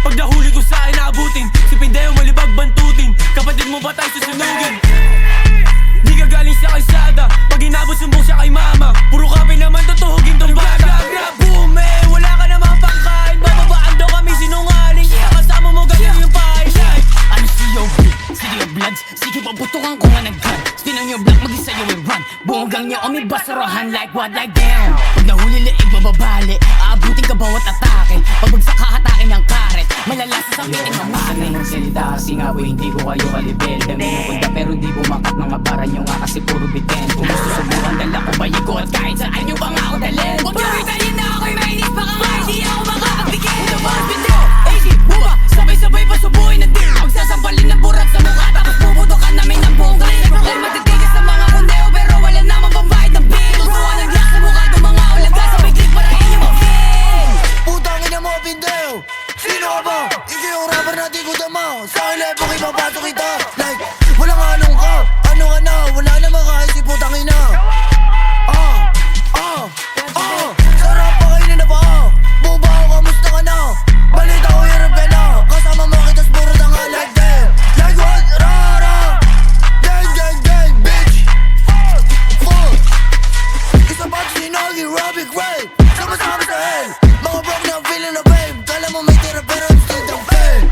Pag nahuli ko sa akin naabutin, si Pindeo malibag bantutin. Kapatid mo ba tayo susunugin? Di ka galing sa kalsada, pag inabot sumbong siya kay mama. Puro kape naman tutuhugin tong bata. Boom eh, wala ka namang pangkain. Bababaan daw kami sinungaling, kaya kasama mo ganyan yung pahay. Ano sa'yo? Sige yung bloods, sige pabutukan ko nga ng gun. Spin on your block, mag-isa yung run. Bunggang niya o may basurahan like what, like damn. Pag nahuli liig mababali, aabutin ka bawat atake. Pagbagsak hahatakin ng karet, malalasa sa piting ng mare. Sanay mong salita kasi nga boy, hindi ko kayo kalibel. Dami mo punta pero di bumakat, mga para nyo nga kasi puro biten. Kung gusto subukan, dala ko bayiko at kahit saan nyo pa nga ako dalhin. Huwag nyo italin na ako'y mainis, baka nga hindi ako makakapigil. Ito ba ang bindi? Easy, buba, sabay-sabay pa subuhin ng din. Magsasampalin ng burat sa mukha, tapos puputokan namin ng buong galing. Ay matitigas sa mga kundeo, pero wala namang pambayad ng bill. Tutuan ng glass sa mukha ng mga ulaga, sabay click para inyo mag-feel. Putang ina mo, Pindeo! Sino ka ba? Ikaw yung rapper na di ko dama. Sa akin level kay papasok kita. Like, walang anong ka. Ano ka na? Wala na makaisip, putang ina. Sarap pa kainin na ba? Buba ako, kamusta ka na? Balita ko hirap ka na. Kasama mo kitas puro tanga like them. Like what? Rara! Gang, gang, gang, bitch! Fuck! Isa pa si Nagi, Robbie Gray. Sama-sama sa hell. Mga broke na feeling na babe. Kala mo may tira pero I'm still the fame.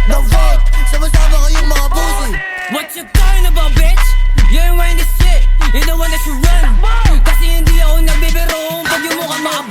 The fuck? Sama-sama kayong mga pussy. What you talking about, bitch? You ain't wearing this shit, you're the one that should run. Kasi hindi ako nagbibiro pag yung mukha mga